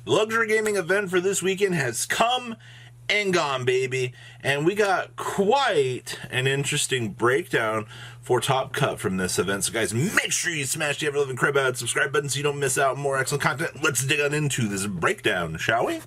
The luxury gaming event for this weekend has come and gone, baby. And we got quite an interesting breakdown for Top Cut from this event. So guys, make sure you smash the ever-living crap out subscribe button so you don't miss out on more excellent content. Let's dig on into this breakdown, shall we?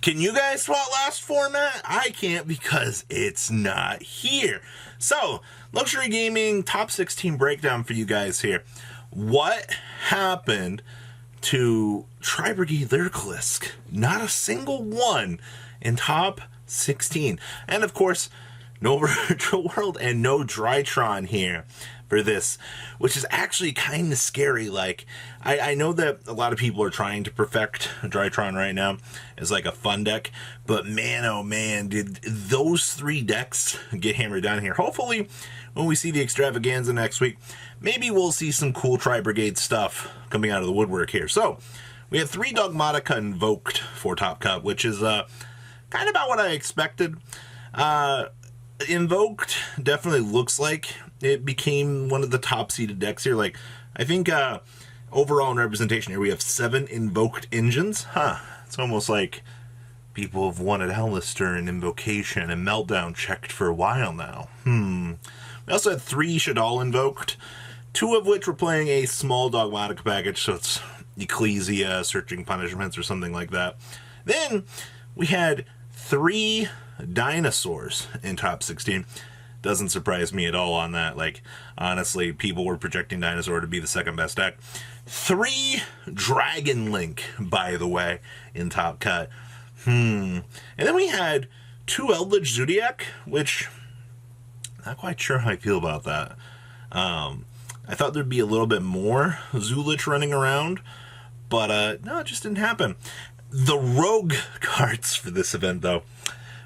Can you guys spot last format? I can't because it's not here. So, luxury gaming top 16 breakdown for you guys here. What happened to Tri-Brigade Lyricalisk? Not a single one in top 16. And of course, no Virtual World and no Drytron here for this, which is actually kind of scary. Like, I know that a lot of people are trying to perfect Drytron right now as like a fun deck, but man, oh man, did those three decks get hammered down here. Hopefully, when we see the extravaganza next week, maybe we'll see some cool Tri-Brigade stuff coming out of the woodwork here. So, we have 3 Dogmatica Invoked for Top Cut, which is kind of about what I expected. Invoked definitely looks like it became one of the top seeded decks here. Like, I think overall in representation here we have 7 Invoked engines. It's almost like people have wanted Alistair and Invocation and Meltdown checked for a while now. We also had 3 Shadal Invoked, 2 of which were playing a small Dogmatica package, so it's Ecclesia, Searching Punishments, or something like that. Then we had 3 Dinosaurs in top 16. Doesn't surprise me at all on that. Like, honestly, people were projecting Dinosaur to be the second best deck. 3 Dragon Link, by the way, in Top Cut. And then we had 2 Eldritch Zodiac, which not quite sure how I feel about that. I thought there'd be a little bit more Zulich running around, but no, it just didn't happen. The Rogue cards for this event, though.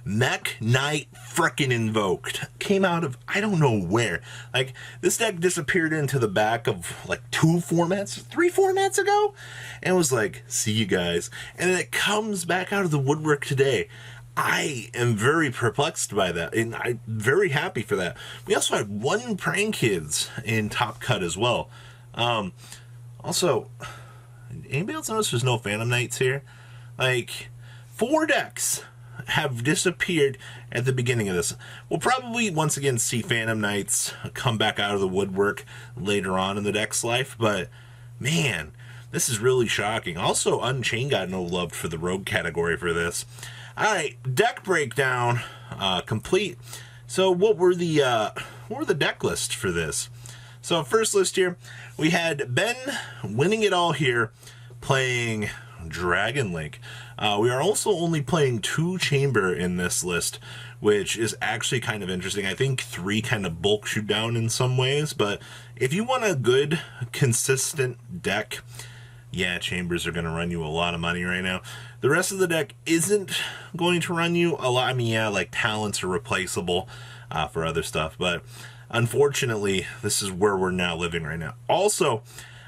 Mech Knight frickin' Invoked came out of I don't know where. Like, this deck disappeared into the back of like 3 formats ago, and was like, see you guys. And then it comes back out of the woodwork today. I am very perplexed by that, and I'm very happy for that. We also had 1 Prank Kids in Top Cut as well. Also, anybody else notice there's no Phantom Knights here? Like, 4 decks have disappeared at the beginning of this. We'll probably once again see Phantom Knights come back out of the woodwork later on in the deck's life, but man, this is really shocking. Also, Unchained got no love for the Rogue category for this. Alright, deck breakdown complete. So what were the deck list for this? So first list here, we had Ben winning it all here, playing Dragon Link. We are also only playing 2 Chamber in this list, which is actually kind of interesting. I think 3 kind of bulks you down in some ways, but if you want a good, consistent deck, yeah, Chambers are going to run you a lot of money right now. The rest of the deck isn't going to run you a lot. I mean, yeah, like talents are replaceable for other stuff, but unfortunately, this is where we're now living right now. Also,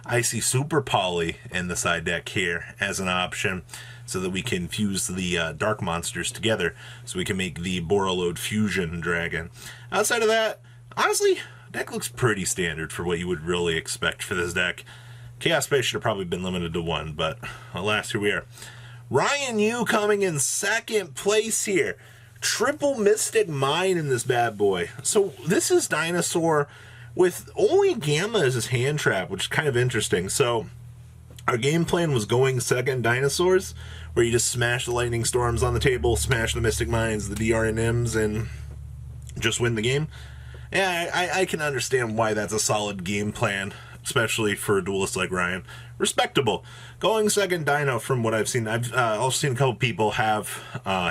I see Super Poly in the side deck here as an option so that we can fuse the Dark Monsters together so we can make the Borreload Fusion Dragon. Outside of that, honestly, deck looks pretty standard for what you would really expect for this deck. Chaos Space should have probably been limited to 1, but alas, here we are. Ryan Yu coming in second place here. Triple Mystic Mine in this bad boy. So this is Dinosaur with only Gamma as his hand trap, which is kind of interesting. So our game plan was going second Dinosaurs, where you just smash the Lightning Storms on the table, smash the Mystic Mines, the DRNMs, and just win the game. Yeah, I can understand why that's a solid game plan, especially for a duelist like Ryan. Respectable. Going second Dino from what I've seen. I've also seen a couple people have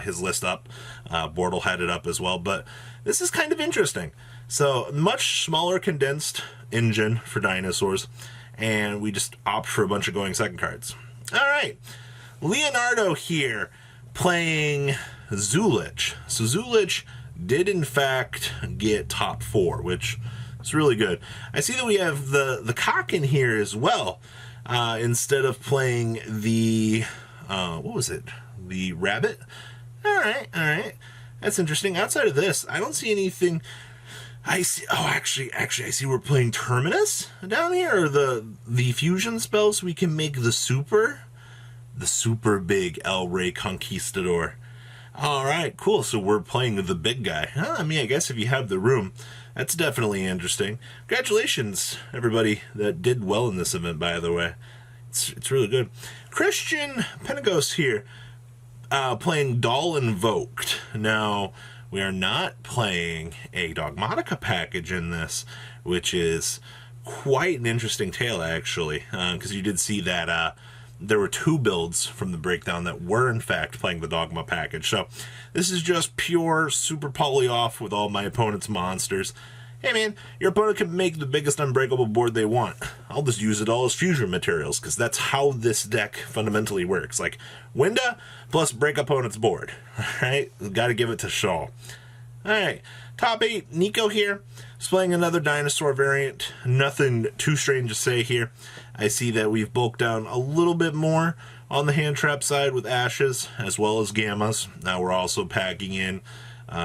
his list up. Bortle had it up as well, but this is kind of interesting. So, much smaller condensed engine for Dinosaurs, and we just opt for a bunch of going second cards. Alright, Leonardo here playing Zulich. So Zulich did in fact get top 4, which is really good. I see that we have the cock in here as well, instead of playing the, what was it? The rabbit? Alright. That's interesting. Outside of this, I don't see anything. I see. Oh, actually, I see we're playing Terminus down here, or the fusion spells. We can make the super big El Rey Conquistador. All right, cool. So we're playing the big guy. I mean, I guess if you have the room, that's definitely interesting. Congratulations, everybody that did well in this event, by the way. It's really good. Christian Penagos here, playing Doll Invoked. Now, we are not playing a Dogmatica package in this, which is quite an interesting tale, actually, because you did see that there were 2 builds from the breakdown that were, in fact, playing the Dogma package. So this is just pure super poly off with all my opponent's monsters. Hey man, your opponent can make the biggest unbreakable board they want. I'll just use it all as fusion materials, because that's how this deck fundamentally works. Like, Winda plus break opponent's board. Alright, gotta give it to Shaw. Alright, top 8, Nico here. He's playing another dinosaur variant. Nothing too strange to say here. I see that we've bulked down a little bit more on the hand trap side with Ashes, as well as Gammas. Now we're also packing in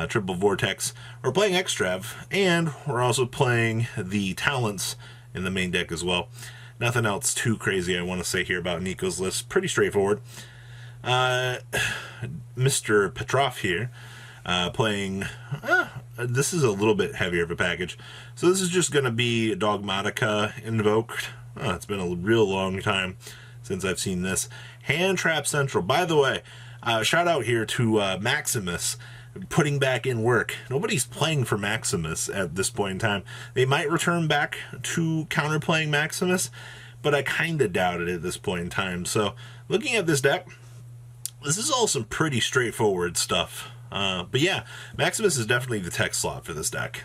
Triple Vortex. We're playing Extrav, and we're also playing the Talents in the main deck as well. Nothing else too crazy I want to say here about Nico's list. Pretty straightforward. Mr. Petrov here, playing... this is a little bit heavier of a package. So this is just going to be Dogmatica Invoked. It's been a real long time since I've seen this. Hand Trap Central. By the way, shout out here to Maximus, putting back in work. Nobody's playing for Maximus at this point in time. They might return back to counterplaying Maximus, but I kind of doubt it at this point in time. So, looking at this deck, this is all some pretty straightforward stuff. But yeah, Maximus is definitely the tech slot for this deck.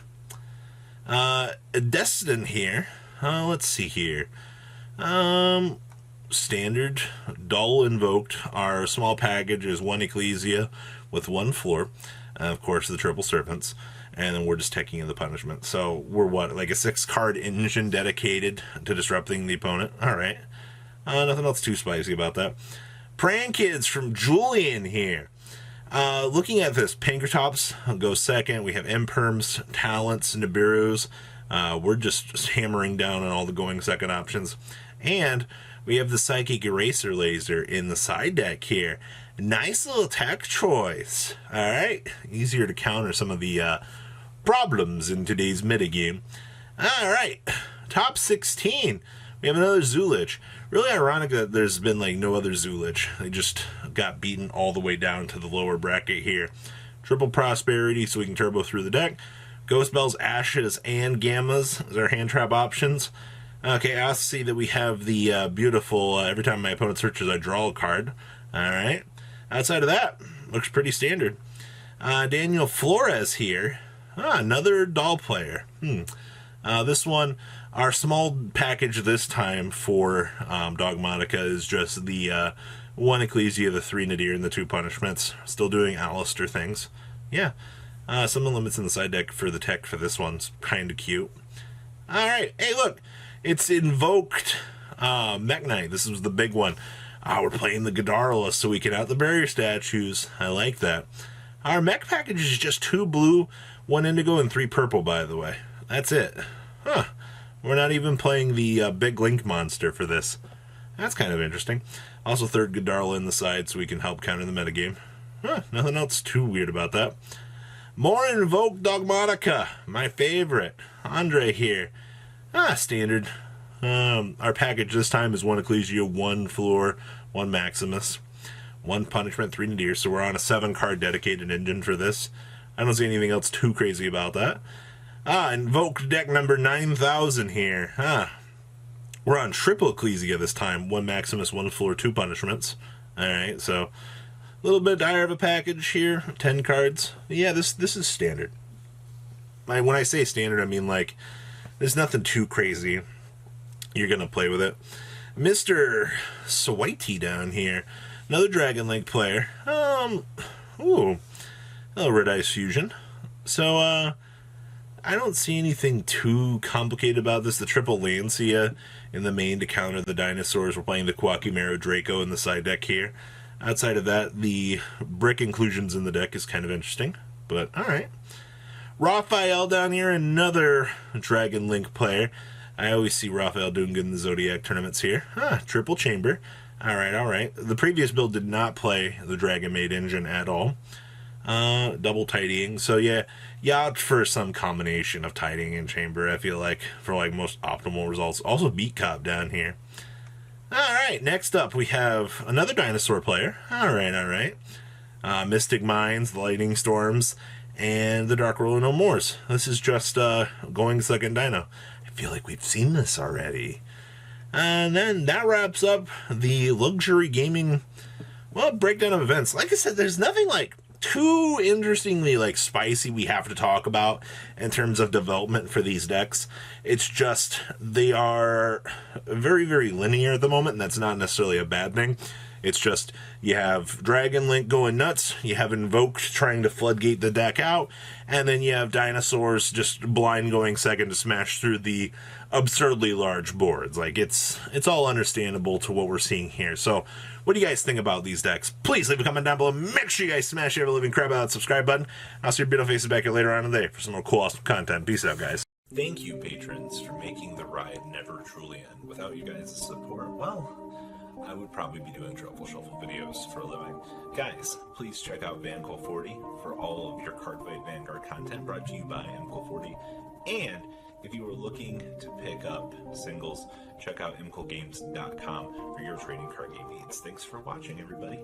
Destin here. Let's see here. Standard Doll Invoked. Our small package is 1 Ecclesia with 1 floor. Of course, the Triple Serpents. And then we're just taking in the punishment. So we're what, like a 6-card engine dedicated to disrupting the opponent? Alright. Nothing else too spicy about that. Pran Kids from Julian here. Looking at this, Pankratops goes second. We have Imperms, Talents, Nibiru's. We're just hammering down on all the going second options. And we have the Psychic Eraser Laser in the side deck here. Nice little tech choice. Alright, easier to counter some of the problems in today's metagame. Alright, top 16. We have another Zulich. Really ironic that there's been like no other Zulich. They just got beaten all the way down to the lower bracket here. Triple Prosperity so we can turbo through the deck. Ghost Bells, Ashes, and Gammas as our hand trap options. Okay, I also see that we have the beautiful, every time my opponent searches, I draw a card. Alright. Outside of that, looks pretty standard. Daniel Flores here. Another doll player. This one, our small package this time for Dogmatica is just the 1 Ecclesia, the 3 Nadir, and the 2 punishments. Still doing Alistair things. Yeah. Some limits in the side deck for the tech for this one's kind of cute. Alright, hey look, it's Invoked Mech Knight. This was the big one. We're playing the Godarla so we can out the barrier statues. I like that. Our mech package is just 2 blue, 1 indigo, and 3 purple, by the way. That's it. We're not even playing the big Link monster for this. That's kind of interesting. Also, 3rd Godarla in the side so we can help counter the metagame. Nothing else too weird about that. More Invoked Dogmatica, my favorite. Andre here. Standard. Our package this time is 1 Ecclesia, 1 Floor, 1 Maximus, 1 Punishment, 3 Nadir, so we're on a 7-card dedicated engine for this. I don't see anything else too crazy about that. Invoked deck number 9000 here. We're on Triple Ecclesia this time, 1 Maximus, 1 Floor, 2 Punishments. Alright, so a little bit higher of a package here, 10 cards. Yeah, this is standard. When I say standard, I mean like, there's nothing too crazy. You're gonna play with it. Mr. Swaiti down here. Another Dragon Link player. Hello, Red Ice Fusion. So, I don't see anything too complicated about this. The triple Lancia in the main to counter the dinosaurs. We're playing the Quackimero Draco in the side deck here. Outside of that, the brick inclusions in the deck is kind of interesting. But, alright. Raphael down here, another Dragon Link player. I always see Raphael doing good in the Zodiac tournaments here. Triple chamber. Alright. The previous build did not play the Dragon Maid engine at all. Double tidying. So yeah, you opt for some combination of tidying and chamber, I feel like, for like most optimal results. Also beat cop down here. Alright, next up we have another dinosaur player. Alright. Mystic Mines, the Lightning Storms, and the Dark Ruler No Mores. This is just going second dino. I feel like we've seen this already. And then that wraps up the luxury gaming, well, breakdown of events. Like I said, there's nothing like too interestingly like spicy we have to talk about in terms of development for these decks. It's just they are very, very linear at the moment, and that's not necessarily a bad thing. It's just you have Dragon Link going nuts, you have Invoked trying to floodgate the deck out, and then you have Dinosaurs just blind going second to smash through the absurdly large boards. Like, it's all understandable to what we're seeing here. So, what do you guys think about these decks? Please leave a comment down below. Make sure you guys smash every living crap out of that subscribe button. I'll see your beautiful faces back here later on in the day for some more cool, awesome content. Peace out, guys. Thank you, patrons, for making the ride never truly end. Without you guys' support, well, I would probably be doing Truffle Shuffle videos for a living. Guys, please check out VanCool40 for all of your Cardfight Vanguard content brought to you by MCool40. And if you are looking to pick up singles, check out mcoolgames.com for your trading card game needs. Thanks for watching, everybody.